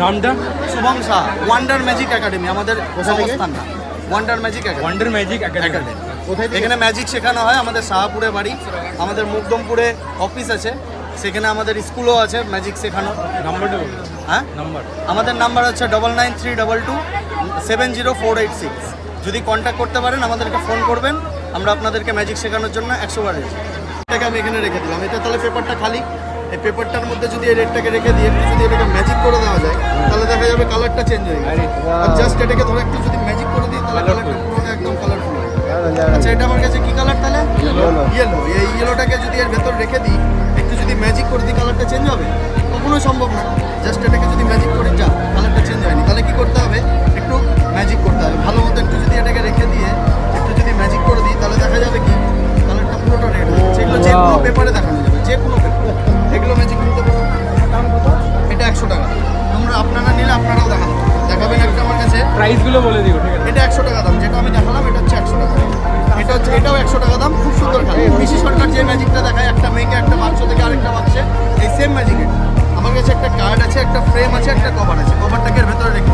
নামটা? Shubham Shah, wonder magic academy আমাদের অবস্থান না। Wonder magic academy. এখানে ম্যাজিক শেখানো হয়। আমাদের শাহপুরে বাড়ি, আমাদের মুকদমপুরে অফিস আছে, সেখানে আমাদের স্কুলও আছে ম্যাজিক শেখানো। নাম্বারটা? হ্যাঁ, আমাদের নাম্বার হচ্ছে 9932270486। যদি কন্ট্যাক্ট করতে পারেন, আমাদেরকে ফোন করবেন, আমরা আপনাদেরকে ম্যাজিক শেখানোর জন্য 100 বার রেখেছি। এটাকে আমি এখানে রেখে দিলাম। এটা তাহলে পেপারটা খালি। এই পেপারটার মধ্যে যদি এই রেডটাকে রেখে দিয়ে একটু যদি এটাকে ম্যাজিক করে দেওয়া যায়, তাহলে দেখা যাবে কালারটা চেঞ্জ হয়ে গেছে। আর জাস্ট এটাকে ধরে একটু যদি ম্যাজিক করে দিই, তাহলে কালারটা পুরোটা একদম কালারফুল হয়। আচ্ছা, এটা আমার কাছে কি কালার তাহলে? ইয়েলো। এই ইয়েলোটাকে যদি এর ভেতর রেখে দিই, একটু যদি ম্যাজিক করে দিই, কালারটা চেঞ্জ হবে? কখনো সম্ভব না। জাস্ট এটাকে যদি ম্যাজিক করে যা, কালারটা চেঞ্জ হয়নি। তাহলে কি করতে হবে? একটু ম্যাজিক করতে হবে ভালো মতো। একটু যদি এটাকে রেখে দিয়ে একটু যদি ম্যাজিক করে দিই, তাহলে দেখা যাবে কি কালারটা পুরোটা রেড হয়ে যাচ্ছে। এগুলো যে কোনো পেপারে দেখানো যাবে, যে কোনো পেপার। এগুলো ম্যাজিক করতে পারবো। এটা 100 টাকা। আপনারা নিলে আপনারাও দেখাবেন একটা আমার কাছে। প্রাইসগুলো বলে দিও। ঠিক আছে, এটা 100 টাকা দাম। যেটা আমি দেখালাম এটা হচ্ছে 100 টাকা। এটাও 100 টাকা দাম। খুব সুন্দর খালি। পিসি সরকার যে ম্যাজিকটা দেখায়, একটা মেয়েকে একটা বাক্স থেকে আরেকটা বাক্সে, এই সেম ম্যাজিক। আমার কাছে একটা কার্ড আছে, একটা ফ্রেম আছে, একটা কভার আছে। কভারটাকে এর ভেতরে রেখে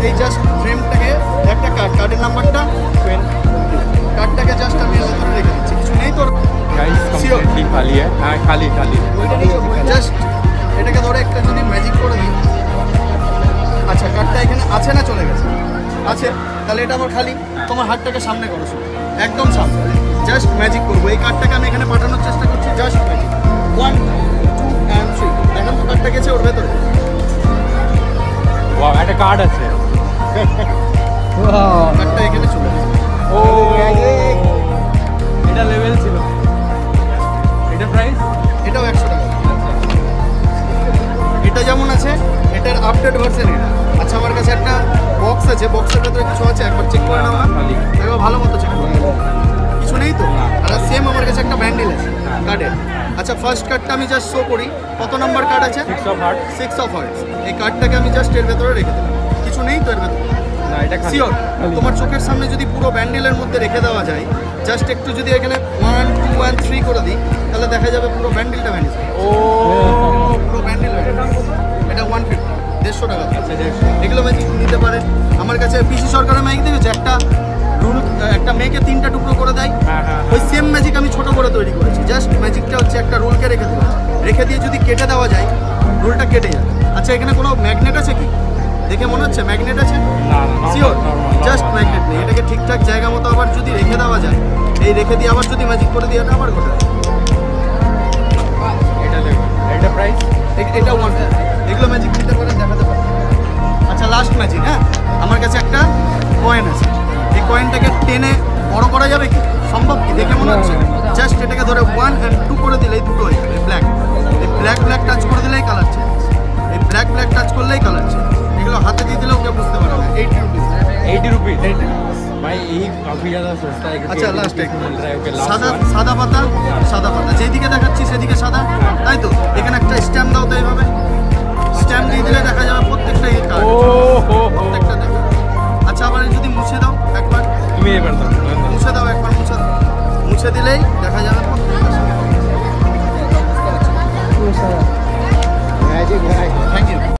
এই জাস্ট ফ্রেমটাকে একটা কার্ডের নাম্বারটা, কার্ডটাকে জাস্ট আমি এর ভেতরে রেখে দিচ্ছি। কিছু নেই তোর খালি? হ্যাঁ, খালি। জাস্ট এটাকে ধরে একটা যদি ম্যাজিক করে দিই, আচ্ছা কার্ডটা এখানে আছে না চলে গেছে? আছে, তাহলে এটা আমার খালি। তোমার হাতটাকে সামনে করো, একদম সামনে। জাস্ট ম্যাজিক করবো। এই কার্ডটাকে আমি এখানে পাঠানোর চেষ্টা করছি। Just magic 1 2 and 3। এখন তো কার্ডটা গেছে ওর ভেতরে। একটা কার্ড আছে। কার্ডটা এখানে চলে গেছে। ও, এটা লেভেল ছিল। এটা প্রাইস? এটাও 100 টাকা। এটা যেমন আছে, এটার আপডেট ভার্সন এটা। আচ্ছা, আমার কাছে একটা বক্স আছে, বক্সের ভেতরে কিছু আছে, একবার চেক করে নাও না। একবার ভালো মতো চেক করে নাও। কিছু নেই তো? আর সেম আমার কাছে একটা ব্যান্ডেল আছে কার্ডের। আচ্ছা, ফার্স্ট কার্ডটা আমি জাস্ট শো করি। কত নাম্বার কার্ড আছে? 6 of hearts। এই কার্ডটাকে আমি জাস্ট এর ভেতরে রেখে দিলাম। কিছু নেই তো এর ভেতরে? শিওর? তোমার চোখের সামনে যদি পুরো ব্যান্ডেলের মধ্যে রেখে দেওয়া যায়, জাস্ট একটু যদি এখানে 1 2 and 3 করে দিই, তাহলে দেখা যাবে পুরো ব্যান্ডেলটা ভ্যানিশ। ও, পুরো ব্যান্ডেল। এটা 150, 150 টাকা। এগুলো ম্যাজিক নিতে পারেন। আমার কাছে পিসি সরকারের ম্যাজিক দেখেছে, একটা মেয়েকে 3টা টুকরো করে দেয়। ওই সেম ম্যাজিক আমি ছোট করে তৈরি করেছি। জাস্ট ম্যাজিকটা হচ্ছে একটা রোলকে রেখে দিয়ে যদি কেটে দেওয়া যায়, রোলটা কেটে যায়। আচ্ছা, এখানে কোনো ম্যাগনেট আছে কি? দেখে মনে হচ্ছে ম্যাগনেট আছে? শিওর? জাস্ট ম্যাগনেট নেই। এটাকে ঠিকঠাক জায়গা মতো আবার যদি রেখে দেওয়া যায়, এই রেখে দিয়ে আবার যদি ম্যাজিক করে দিয়ে, এটা আবার ঘটে। এটা প্রাইস? এটা 150। এগুলো ম্যাজিক নিতে পারেন, দেখাতে পারেন। আচ্ছা, লাস্ট ম্যাজিক। হ্যাঁ, আমার কাছে একটা কয়েন আছে। এই কয়েনটাকে টেনে বড় করা যাবে কি? সম্ভব কি? দেখে মনে হচ্ছে? জাস্ট এটাকে ধরে 1 and 2 করে দিলেই দুটো হয়ে যাবে। ব্ল্যাক টাচ করে দিলেই কালার চেঞ্জ। এই ব্ল্যাক টাচ করলেই কালার চেঞ্জ। এগুলো হাতে দিয়ে দিলেও কেউ বুঝতে পারে না। 80 রুপিস। 80 रुपीज भाई, यही काफी ज्यादा सस्ता है। আচ্ছা, লাস্ট সাদা পাতা যেদিকে দেখাচ্ছি সেদিকে সাদা, তাই তো? এখানে একটা স্ট্যাম্প দাও তো, এইভাবে স্ট্যাম্প দিয়ে দিলে দেখা যাবে প্রত্যেকটা এই কার্ড, প্রত্যেকটা দেখা। আচ্ছা, আবার যদি মুছে দাও একবার, মুছে দাও একবার, মুছে দিলেই দেখা যাবে প্রত্যেকটা।